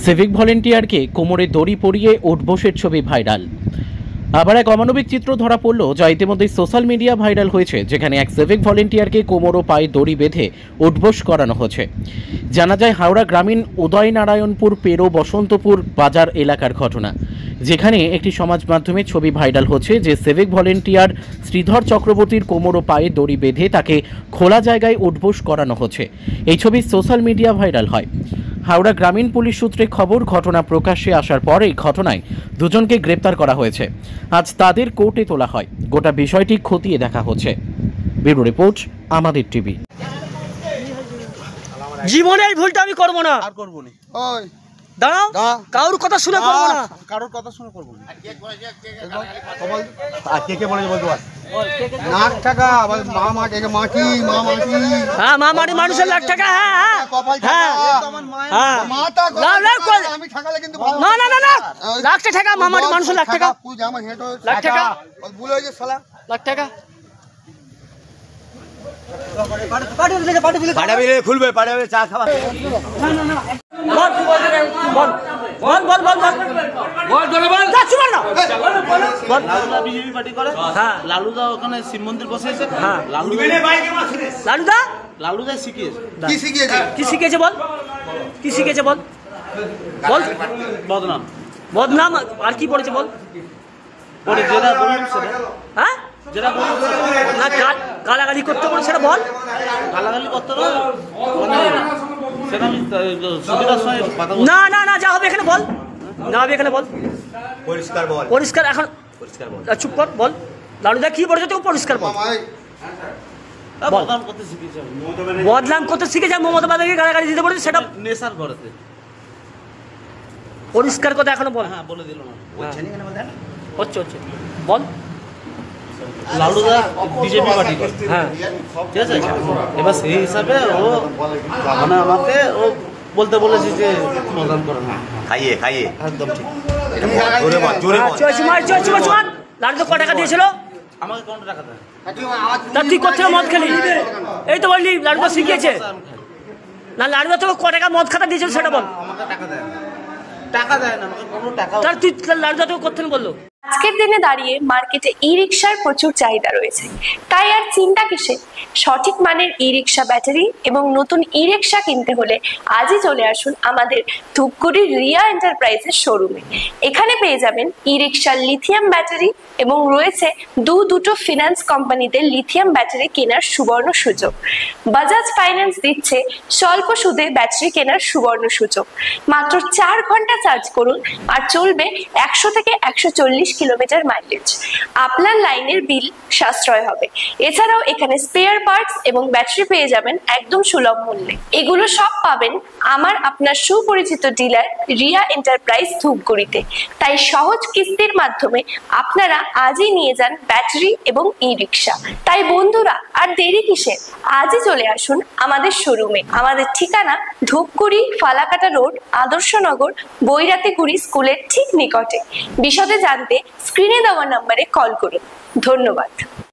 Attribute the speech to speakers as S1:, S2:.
S1: Civic ভলেন্টিয়ারকে কোমরে দড়ি পরিয়ে উঠবোসের ছবি ভাইরাল। আবার এক অমানবিক চিত্র ধরা পড়ল, যা ইতিমধ্যে সোশ্যাল মিডিয়া ভাইরাল হয়েছে, যেখানে এক সিভিক ভলেন্টিয়ারকে কোমর ও পায়ে দড়ি বেঁধে উঠবোস করানো হচ্ছে। জানা যায় হাওড়া গ্রামীণ উদয়নারায়ণপুর পেরো বসন্তপুর বাজার এলাকার ঘটনা, যেখানে একটি সমাজ মাধ্যমে ছবি ভাইরাল হচ্ছে যে সিভিক ভলেন্টিয়ার শ্রীধর চক্রবর্তীর কোমর ও পায়ে দড়ি বেঁধে তাকে খোলা জায়গায় উঠবোস করানো হচ্ছে। এই ছবি সোশ্যাল মিডিয়া ভাইরাল হয়। হাওড়া গ্রামীণ পুলিশ সূত্রে খবর, ঘটনা প্রকাশ্যে আসার পর এই ঘটনায় দুজনকে গ্রেপ্তার করা হয়েছে। আজ তাদের কোর্টে তোলা হয়। গোটা বিষয়টি খতিয়ে দেখা হচ্ছে। ব্যুরো রিপোর্ট, আমাদের টিভি।
S2: জীবনে এই ভুলটা আমি করব না,
S3: আর করব না।
S2: ওই দাঁড়াও, কারোর কথা শুনে করব না,
S3: কারোর কথা শুনে করব না। আর কে বলে বলতে পার লাখ টাকা মা মাটি মাটি মা মাটি,
S2: হ্যাঁ মা মাটি মানুষের লাখ টাকা, হ্যাঁ হ্যাঁ হ্যাঁ মাতা আমি ঠকালে কিন্তু না না না না লাখ টাকা মা মাটি মানুষের লাখ টাকা, তুই আমার হেড লাখ টাকা ভুল হয়ে গেছে শালা, লাখ টাকা
S3: পাড়াবে খুলবে, পাড়াবে চা খাওয়া।
S2: বল বল বল বল বল বল বল যা শুন না বল।
S4: লালুদা বিজেপি পার্টি করে,
S2: হ্যাঁ
S4: লালুদা ওখানে শিব মন্দির বসেছে,
S2: হ্যাঁ
S4: লালুদা লালুদা শিখিয়েছে।
S2: কি শিখিয়েছে? কি শিখিয়েছে বল, কি শিখিয়েছে বল বল।
S4: বদনাম
S2: বদনাম আর কি পড়েছে বল?
S4: পরে যেটা বললাম সেটা,
S2: হ্যাঁ
S4: যেটা বললাম
S2: না গালাগালি করতে বলে সেটা বল।
S4: গালাগালি করতে হবে মানে সেটা আমি সুবিধার সঙ্গে কথা বলছি।
S2: না না না যা হবে এখানে বল, না হবে এখানে বল,
S3: পরিষ্কার বল,
S2: পরিষ্কার এখন
S3: পরিষ্কার বল।
S2: চুপ কর বল। লালুদা কি পড়েছে তুই পরিষ্কার বল।
S4: বদনাম করতে শিখিয়েছে,
S2: বদনাম করতে শিখে যায়, মমতা বাজারকে গালাগালি দিতে বলেছে সেটা
S4: নেশার করেছে।
S2: পরিষ্কার কথা এখনো বল।
S4: হ্যাঁ বলে দিল না,
S2: হচ্ছে হচ্ছে বল।
S4: লালুদা বিজেপি পার্টি করে,
S2: হ্যাঁ
S4: ঠিক আছে। এবার সেই হিসাবে ও মানে আমাকে ও বলতে বলেছে যে বদনাম করে না,
S3: খাইয়ে খাইয়ে
S4: একদম ঠিক।
S3: জোরে বল, জোরে বল।
S2: লালুদা ক টাকা দিয়েছিল?
S4: আমাকে কোন টাকা দেয়?
S2: তা তুই করছিল মদ খেলি, এই তো বললি লালুদা শিখিয়েছে না। লালুদা তোকে ক টাকা মদ খাতা দিয়েছিল সেটা বল।
S4: আমাকে টাকা দেয় না, টাকা দেয় না আমাকে কোনো টাকা।
S2: তার তুই লালুদা তোকে করতেন বললো।
S5: আজকের দিনে দাঁড়িয়ে মার্কেটে ই রিক্সার প্রচুর চাহিদা রয়েছে, তাই আর চিন্তা কিসে? সঠিক মানের ই রিক্সা ব্যাটারি এবং নতুন ই রিক্সা কিনতে হলে আজই চলে আসুন আমাদের ধূপগুড়ির রিয়া এন্টারপ্রাইজের শোরুমে। এখানে পেয়ে যাবেন ই রিক্সার লিথিয়াম ব্যাটারি এবং রয়েছে দুটো ফিনান্স কোম্পানিতে লিথিয়াম ব্যাটারি কেনার সুবর্ণ সুযোগ। বাজাজ ফাইন্যান্স দিচ্ছে স্বল্প সুদে ব্যাটারি কেনার সুবর্ণ সুযোগ। মাত্র 4 ঘন্টা চার্জ করুন আর চলবে 100 থেকে 140 কিলোমিটার মাইলেজ। আপনার লাইনের বিল সাশ্রয় হবে। এছাড়াও এখানে স্পেয়ার পার্টস এবং ব্যাটারি পেয়ে যাবেন একদম সুলভ মূল্যে। এগুলো সব পাবেন আমার আপনার সুপরিচিত ডিলার রিয়া এন্টারপ্রাইজ ধূপগুড়িতে। তাই সহজ কিস্তির মাধ্যমে আপনারা আজই নিয়ে যান ব্যাটারি এবং ই রিক্সা। তাই বন্ধুরা আর দেরি কিসের? আজই চলে আসুন আমাদের শোরুমে। আমাদের ঠিকানা ধূপগুড়ি ফালাকাটা রোড, আদর্শনগর, বৈরাতিগুড়ি স্কুলের ঠিক নিকটে। বিশদে জানতে স্ক্রিনে দেওয়া নম্বরে কল করুন। ধন্যবাদ।